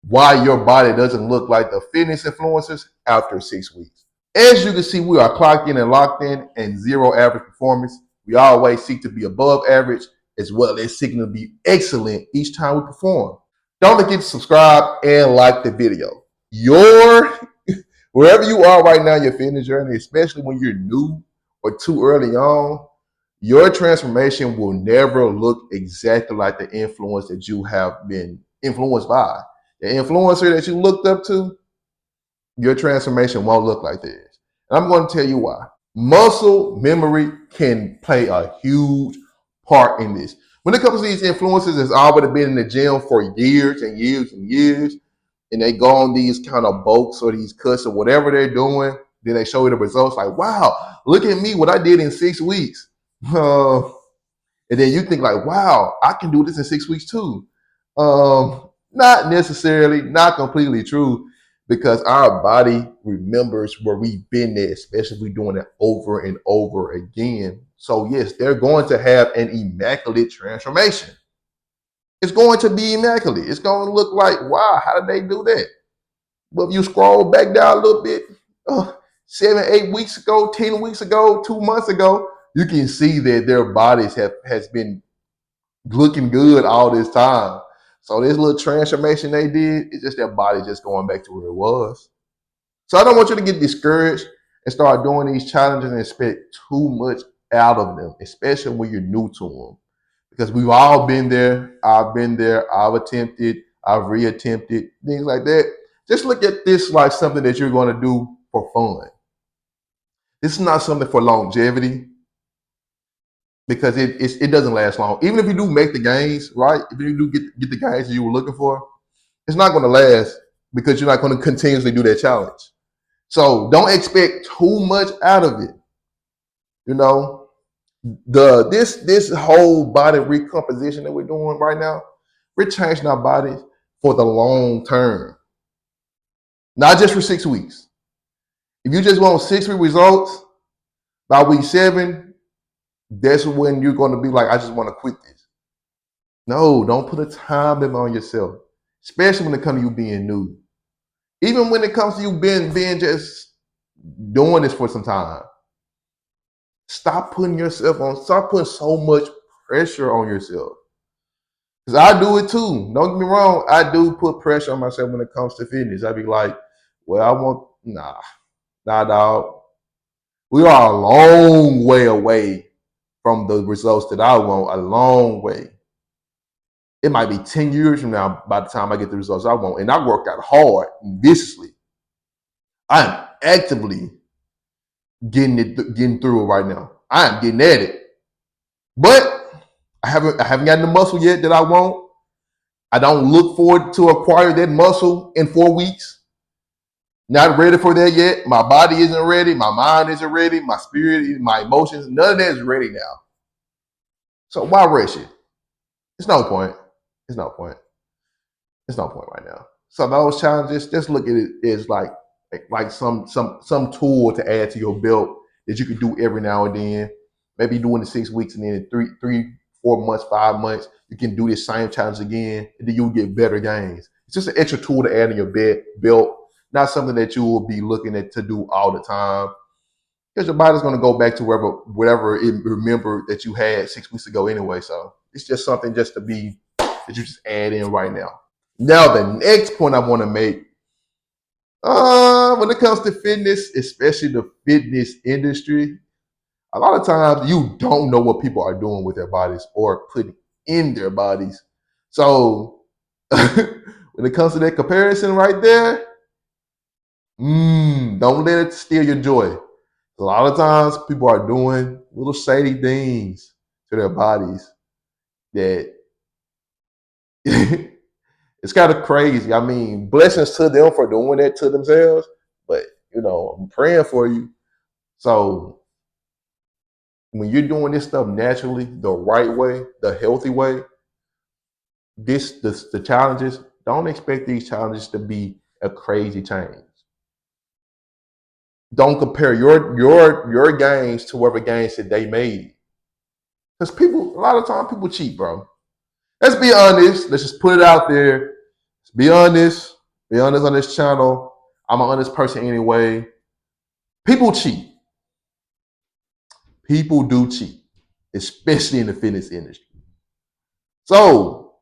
why your body doesn't look like the fitness influencers after 6 weeks. As you can see, we are clocked in and locked in and zero average performance. We always seek to be above average as well as seeking to be excellent each time we perform. Don't forget to subscribe and like the video. Wherever you are right now in your fitness journey, especially when you're new or too early on, your transformation will never look exactly like the influence that you have been influenced by. The influencer that you looked up to, your transformation won't look like this. And I'm going to tell you why. Muscle memory can play a huge part in this. When it comes to these influencers that's already been in the gym for years and years and years, and they go on these kind of bulks or these cuts or whatever they're doing, then they show you the results like, wow, look at me, what I did in 6 weeks. And then you think like, wow, I can do this in 6 weeks too. Not necessarily, not completely true, because our body remembers where we've been there, especially if we're doing it over and over again. So yes, they're going to have an immaculate transformation. It's going to be immaculate. It's going to look like, wow, how did they do that? But if you scroll back down a little bit, 7, 8 weeks ago, 10 weeks ago, 2 months ago, you can see that their bodies has been looking good all this time. So this little transformation they did, it's just their body just going back to where it was. So I don't want you to get discouraged and start doing these challenges and expect too much out of them, especially when you're new to them. Because we've all been there. I've been there. I've attempted. I've reattempted, things like that. Just look at this like something that you're going to do for fun. This is not something for longevity, because it doesn't last long. Even if you do make the gains, right? If you do get the gains that you were looking for, it's not going to last because you're not going to continuously do that challenge. So don't expect too much out of it. You know, this whole body recomposition that we're doing right now, we're changing our bodies for the long term, not just for 6 weeks. If you just want 6 week results by week 7, that's when you're going to be like, I just want to quit this. No, don't put a time limit on yourself, especially when it comes to you being new. Even when it comes to you being just doing this for some time, stop putting so much pressure on yourself. Because I do it too. Don't get me wrong, I do put pressure on myself when it comes to fitness. I be like, well, nah, dog. We are a long way away from the results that I want, a long way. It might be 10 years from now by the time I get the results I want. And I worked out hard and viciously. I'm actively getting through it right now. I am getting at it. But I haven't gotten the muscle yet that I want. I don't look forward to acquire that muscle in 4 weeks. Not ready for that yet. My body isn't ready. My mind isn't ready. My spirit, my emotions, none of that is ready now. So why rush it? It's no point. It's no point. It's no point right now. So those challenges, just look at it as like some tool to add to your belt that you can do every now and then. Maybe doing the 6 weeks, and then in 3, 4 months, 5 months, you can do this same challenge again, and then you'll get better gains. It's just an extra tool to add in your belt, not something that you will be looking at to do all the time. Because your body's going to go back to whatever it remembered that you had 6 weeks ago anyway. So it's just something that you just add in right now. Now, the next point I want to make, when it comes to fitness, especially the fitness industry, a lot of times you don't know what people are doing with their bodies or putting in their bodies. So when it comes to that comparison right there, don't let it steal your joy. A lot of times people are doing little shady things to their bodies that it's kind of crazy. I mean, blessings to them for doing that to themselves, but I'm praying for you. So when you're doing this stuff naturally, the right way, the healthy way, the challenges, don't expect these challenges to be a crazy change. Don't compare your gains to whatever gains that they made. Because a lot of times people cheat, bro. Let's be honest. Let's just put it out there. Let's be honest. Be honest on this channel. I'm an honest person anyway. People cheat. People do cheat, especially in the fitness industry. So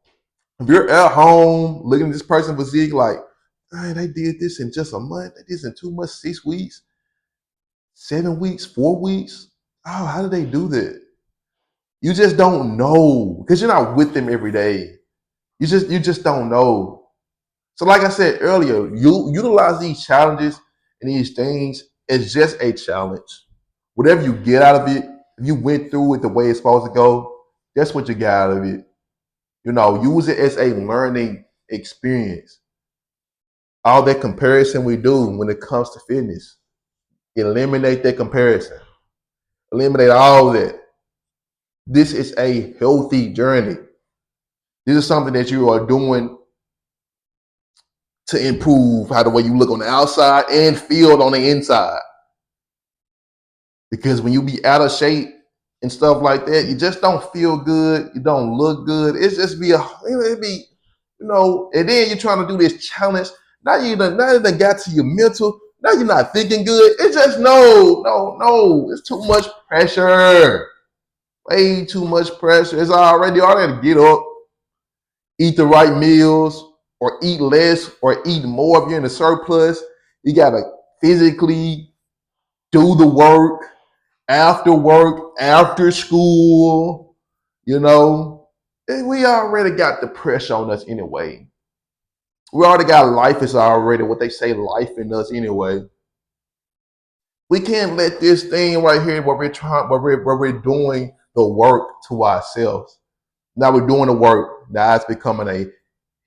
if you're at home looking at this person physique like, hey, they did this in just a month, they did this in 2 months, 6 weeks, 7 weeks, 4 weeks. Oh, how did they do that? You just don't know because you're not with them every day. You just don't know. So, like I said earlier, you utilize these challenges and these things as just a challenge. Whatever you get out of it, if you went through it the way it's supposed to go, that's what you got out of it. Use it as a learning experience. All that comparison we do when it comes to fitness, eliminate that comparison. Eliminate all that. This is a healthy journey. This is something that you are doing to improve how the way you look on the outside and feel on the inside. Because when you be out of shape and stuff like that, you just don't feel good. You don't look good. It's just and then you're trying to do this challenge. Now you done got to your mental. Now you're not thinking good. It's just no. It's too much pressure. Way too much pressure. It's already get up, eat the right meals, or eat less, or eat more if you're in a surplus. You gotta physically do the work, after school, And we already got the pressure on us anyway. We already got life is already what they say life in us anyway. We can't let this thing right here where we're doing the work to ourselves. Now we're doing the work. Now it's becoming a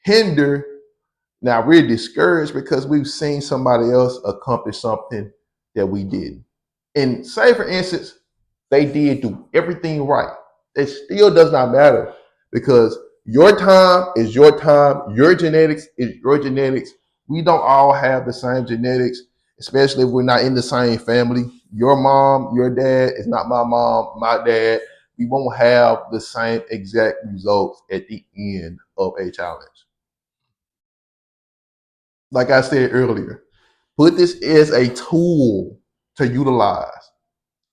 hinder. Now we're discouraged because we've seen somebody else accomplish something that we didn't. And say for instance, they did do everything right. It still does not matter because your time is your time. Your genetics is your genetics. We don't all have the same genetics, especially if we're not in the same family. Your mom, your dad is not my mom, my dad. We won't have the same exact results at the end of a challenge. Like I said earlier, put this as a tool to utilize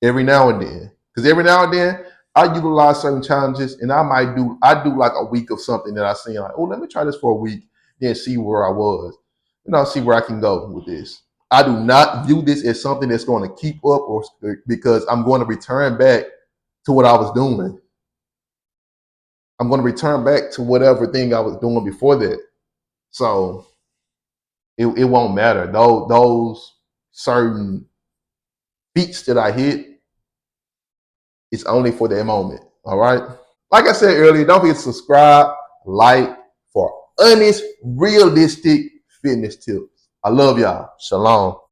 every now and then. Because every now and then I utilize certain challenges and I do like a week of something that I see like, oh, let me try this for a week, then see where I was. See where I can go with this. I do not view this as something that's going to keep up or because I'm going to return back to what I was doing. I'm going to return back to whatever thing I was doing before that. So it won't matter. Those certain beats that I hit, it's only for that moment. All right. Like I said earlier, don't forget to subscribe, like for honest, realistic fitness tips. I love y'all. Shalom.